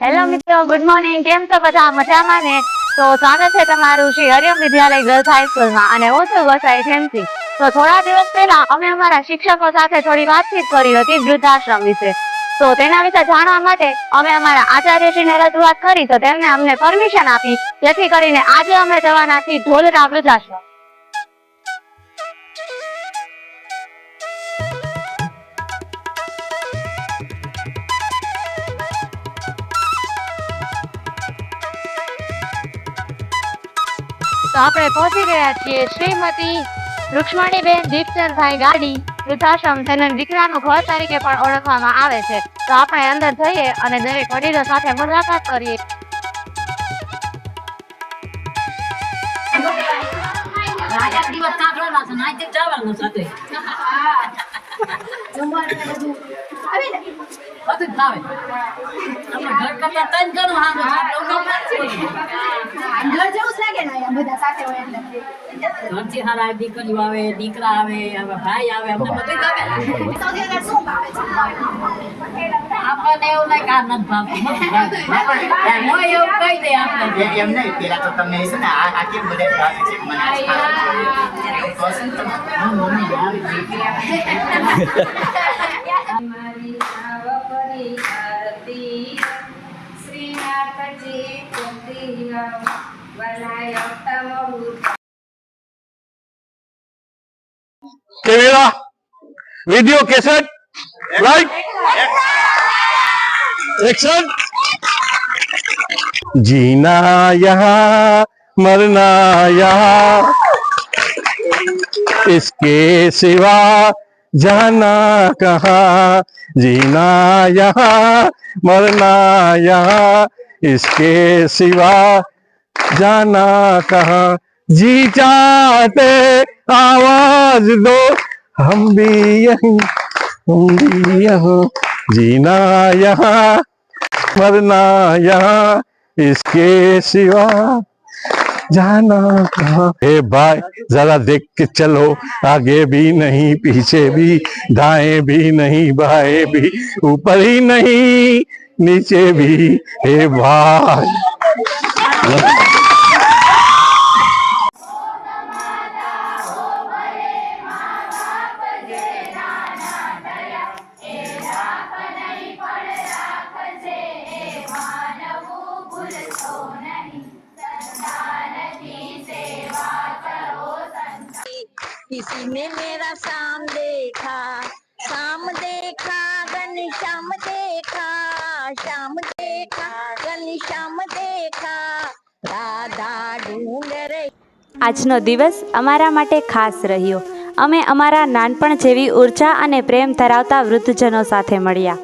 Hello મિત્રો, good morning. કેમ છો બધા? મજામાં ને? તો સ્વાગત છે તમારું શ્રી હરિયમ વિદ્યાલય ગર્લ્સ હાઈસ્કૂલમાં અને હું છું ગોસાઈ જેમસી. તો થોડા દિવસ પહેલા અમે અમારા શિક્ષકો સાથે થોડી વાતચીત કરી હતી વૃદ્ધાશ્રમ વિશે. તો તેના વિશે જાણવા માટે અમે અમારા આચાર્યશ્રીને રજૂઆત કરી તો તેમને અમને પરમિશન આપી, જેથી કરીને આજે અમે જવાના છીએ ઢોલરા વૃદ્ધાશ્રમ. તો આપણે પહોંચી ગયા છીએ શ્રીમતી રૂક્ષ્મણીબેન દીપચંદભાઈ ગાડી વૃદ્ધાશ્રમ, તેને દીકરાનું ઘર તરીકે પણ ઓળખવામાં આવે છે. તો આપણે અંદર જઈએ અને દરેક વડીલો સાથે મુલાકાત કરીએ. દીકરીઓ આવે, દીકરા આવે, ભાઈ આવે, અમને બધું ગમે. આપણને એવું નહીં કે આ નથી ભાવતું, એવું કહી દે આપણે. એમ નહીં, પેલા તો તમને છે ને આ કેમ બધે ભાવે છે મને camera, video, cassette, light, action. जीना यहाँ मरना यहाँ, इसके सिवा जाना कहाँ। जीना यहाँ मरना यहाँ, इसके सिवा जाना कहाँ। जी चाहते आवाज दो, हम भी यहाँ। जीना यहाँ मरना यहाँ, इसके सिवा जाना कहाँ। हे भाई जरा देख के चलो, आगे भी नहीं पीछे भी, दाएं भी नहीं बाएं भी, ऊपर ही नहीं नीचे भी। हे भाई किसी ने मेरा शाम देखा, शाम देखा, घनश्याम देखा, शाम देखा, घनश्याम देखा, राधा ढूंढ रही. આજનો દિવસ અમારા માટે ખાસ રહ્યો. અમે અમારા નાનપણ જેવી ઉર્જા અને પ્રેમ ધરાવતા વૃદ્ધજનો સાથે મળ્યા.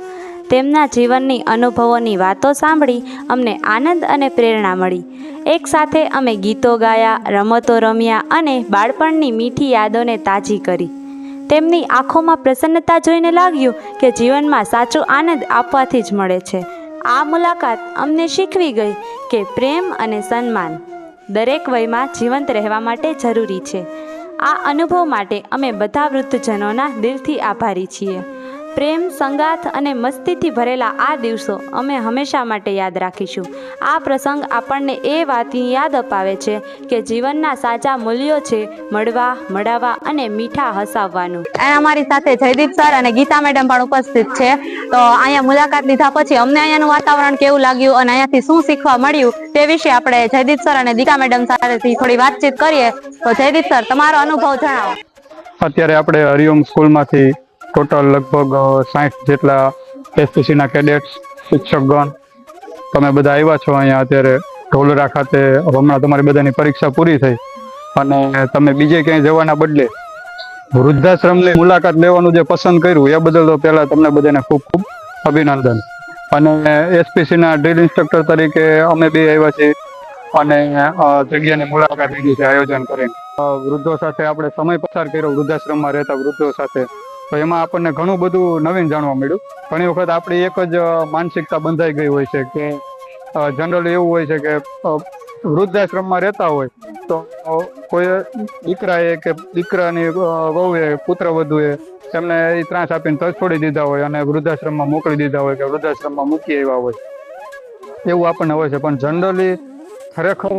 તેમના જીવનની અનુભવોની વાતો સાંભળી અમને આનંદ અને પ્રેરણા મળી. એક સાથે અમે ગીતો ગાયા, રમતો રમ્યા અને બાળપણની મીઠી યાદોને તાજી કરી. તેમની આંખોમાં પ્રસન્નતા જોઈને લાગ્યું કે જીવનમાં સાચો આનંદ આપવાથી જ મળે છે. આ મુલાકાત અમને શીખવી ગઈ કે પ્રેમ અને સન્માન દરેક વયમાં જીવંત રહેવા માટે જરૂરી છે. આ અનુભવ માટે અમે બધા વૃદ્ધજનોના દિલથી આભારી છીએ. પ્રેમ, સંગાથ અને મસ્તીથી ભરેલા આ દિવસો અમે હંમેશા માટે યાદ રાખીશું. આ પ્રસંગ આપણને એ વાતની યાદ અપાવે છે કે જીવનના સાચા મૂલ્યો છે મળવા, મળાવા અને મીઠા હસાવવાનું. અમારી સાથે જયદીપ સર અને ગીતા મેડમ પણ ઉપસ્થિત છે. તો અહીંયા મુલાકાત લીધા પછી અમને અહીંયાનું વાતાવરણ કેવું લાગ્યું અને અહીંયાથી શું શીખવા મળ્યું તે વિશે આપણે જયદીપ સર અને ગીતા મેડમ સાથેથી થોડી વાતચીત કરીએ. તો જયદીપ સર, તમારો અનુભવ જણાવો. અત્યારે આપણે હરિઓમ સ્કૂલમાંથી ટોટલ લગભગ 60 જેટલા એસપીસીના કેડેટ્સ, શિક્ષકગણ તમે બધા આવ્યા છો અહીંયા અત્યારે ઢોલરા ખાતે. હમણાં તમારી બધાની પરીક્ષા પૂરી થઈ અને તમે બીજે ક્યાંય જવાના બદલે વૃદ્ધાશ્રમની મુલાકાત લેવાનું જે પસંદ કર્યું એ બદલ તો પહેલાં તમને બધાને ખૂબ ખૂબ અભિનંદન. અને એસપીસીના ડ્રીલ ઇન્સ્ટ્રક્ટર તરીકે અમે બે આવ્યા છીએ અને જગ્યાની મુલાકાત લીધી છે આયોજન કરીને. વૃદ્ધો સાથે આપણે સમય પસાર કર્યો, વૃદ્ધાશ્રમમાં રહેતા વૃદ્ધો સાથે. તો એમાં આપણને ઘણું બધું નવીન જાણવા મળ્યું. ઘણી વખત આપણી એક જ માનસિકતા બંધાઈ ગઈ હોય છે કે જનરલી એવું હોય છે કે વૃદ્ધાશ્રમમાં રહેતા હોય તો કોઈ દીકરાએ કે દીકરાની વહુએ, પુત્ર વધુએ એમને એ ત્રાસ આપીને તજ છોડી દીધા હોય અને વૃદ્ધાશ્રમમાં મોકલી દીધા હોય કે વૃદ્ધાશ્રમમાં મૂકી આવ્યા હોય. એવું આપણને હોય છે. પણ જનરલી ખરેખર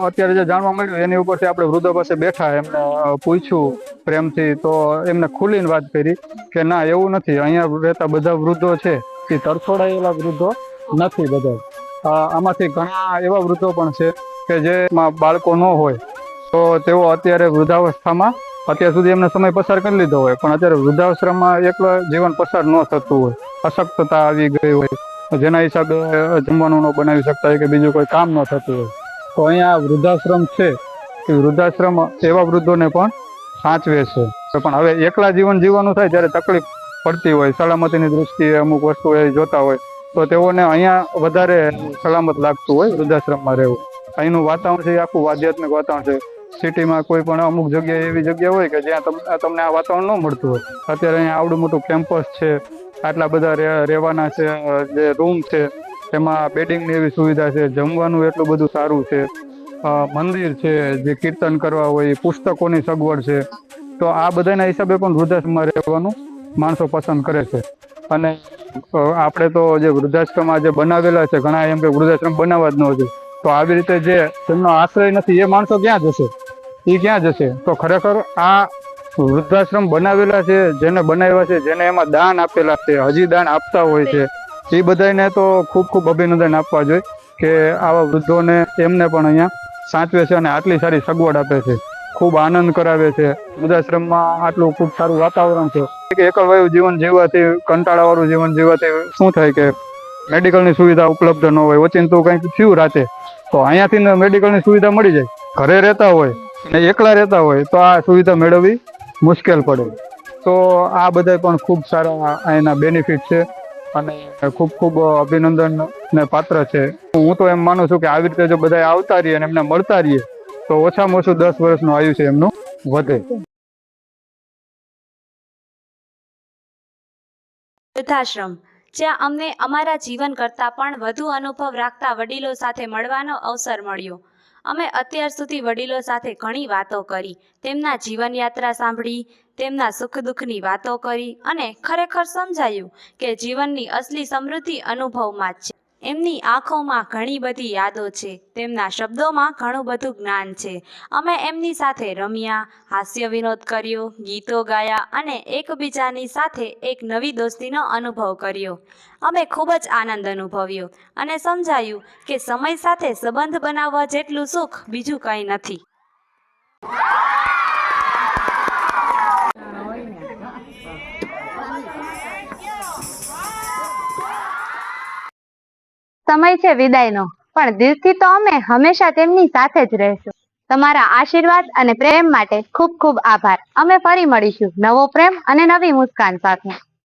અત્યારે જે જાણવા મળ્યું એની ઉપરથી આપણે વૃદ્ધો પાસે બેઠા એમને પૂછ્યું પ્રેમથી, તો એમને ખુલીને વાત કરી કે ના એવું નથી, અહીંયા રહેતા બધા વૃદ્ધો છે એ તરછોડાયેલા વૃદ્ધો નથી બધા. આમાંથી ઘણા એવા વૃદ્ધો પણ છે કે જેમાં બાળકો ન હોય તો તેઓ અત્યારે વૃદ્ધાવસ્થામાં અત્યાર સુધી એમને સમય પસાર કરી લીધો હોય, પણ અત્યારે વૃદ્ધાશ્રમમાં એકલા જીવન પસાર ન થતું હોય, અશક્તતા આવી ગઈ હોય, જેના હિસાબે જમવાનું ન બનાવી શકતા હોય કે બીજું કોઈ કામ ન થતું હોય, તો અહીંયા વૃદ્ધાશ્રમ છે એ વૃદ્ધાશ્રમ એવા વૃદ્ધોને પણ સાચવે છે. પણ હવે એકલા જીવન જીવવાનું થાય ત્યારે તકલીફ પડતી હોય, સલામતીની દૃષ્ટિએ અમુક વસ્તુ એ જોતા હોય તો તેઓને અહીંયા વધારે સલામત લાગતું હોય વૃદ્ધાશ્રમમાં રહેવું. અહીંનું વાતાવરણ છે એ આખું આધ્યાત્મિક વાતાવરણ છે. સિટીમાં કોઈ પણ અમુક જગ્યાએ એવી જગ્યા હોય કે જ્યાં તમને આ વાતાવરણ ન મળતું હોય. અત્યારે અહીંયા આવડું મોટું કેમ્પસ છે, આટલા બધા રહેવાના છે, જે રૂમ છે એમાં બેડિંગની એવી સુવિધા છે, જમવાનું એટલું બધું સારું છે, મંદિર છે, જે કીર્તન કરવા હોય, પુસ્તકોની સગવડ છે. તો આ બધાના હિસાબે પણ વૃદ્ધાશ્રમમાં રહેવાનું માણસો પસંદ કરે છે. અને આપણે તો જે વૃદ્ધાશ્રમ આજે બનાવેલા છે, ઘણા એમ કે વૃદ્ધાશ્રમ બનાવવા જ ન જોઈએ, તો આવી રીતે જે તેમનો આશ્રય નથી એ માણસો ક્યાં જશે, એ ક્યાં જશે? તો ખરેખર આ વૃદ્ધાશ્રમ બનાવેલા છે, જેને બનાવ્યા છે, જેને એમાં દાન આપેલા છે, હજી દાન આપતા હોય છે, એ બધાને તો ખૂબ ખૂબ અભિનંદન આપવા જોઈએ કે આવા વૃદ્ધોને એમને પણ અહીંયા સાચવે છે અને આટલી સારી સગવડ આપે છે, ખૂબ આનંદ કરાવે છે. વૃદ્ધાશ્રમમાં આટલું ખૂબ સારું વાતાવરણ છે કે એકલવાયુ જીવન જીવવાથી, કંટાળાવાળું જીવન જીવવાથી શું થાય કે મેડિકલની સુવિધા ઉપલબ્ધ ન હોય, ઓચિંતું કંઈક થયું રાતે તો અહીંયાથી મેડિકલની સુવિધા મળી જાય. ઘરે રહેતા હોય ને એકલા રહેતા હોય તો આ સુવિધા મેળવવી મુશ્કેલ પડે. તો આ બધા પણ ખૂબ સારા એના બેનિફિટ છે અને ખૂબ ખૂબ અભિનંદન ને પાત્ર છે. હું તો એમ માનું છું કે આવી રીતે જો બધા આવતા રહીએ અને એમને મળતા રહીએ તો ઓછામાં ઓછું 10 વર્ષનું આયુષ્ય એમનું વધે. વૃદ્ધાશ્રમ, જ્યાં અમને અમારા જીવન કરતાં પણ વધુ અનુભવ રાખતા વડીલો સાથે મળવાનો અવસર મળ્યો. અમે અત્યાર સુધી વડીલો સાથે ઘણી વાતો કરી, તેમના જીવનયાત્રા સાંભળી, તેમના સુખ દુઃખની વાતો કરી અને ખરેખર સમજાયું કે જીવનની અસલી સમૃદ્ધિ અનુભવમાં જ છે. એમની આંખોમાં ઘણી બધી યાદો છે, તેમના શબ્દોમાં ઘણું બધું જ્ઞાન છે. અમે એમની સાથે રમ્યા, હાસ્ય વિનોદ કર્યો, ગીતો ગાયા અને એકબીજાની સાથે એક નવી દોસ્તીનો અનુભવ કર્યો. અમે ખૂબ જ આનંદ અનુભવ્યો અને સમજાયું કે સમય સાથે સંબંધ બનાવવા જેટલું સુખ બીજું કંઈ નથી. સમય છે વિદાયનો, પણ દિલથી તો અમે હંમેશા તેમની સાથે જ રહેશું. તમારા આશીર્વાદ અને પ્રેમ માટે ખૂબ ખૂબ આભાર. અમે ફરી મળીશું નવો પ્રેમ અને નવી મુસ્કાન સાથે.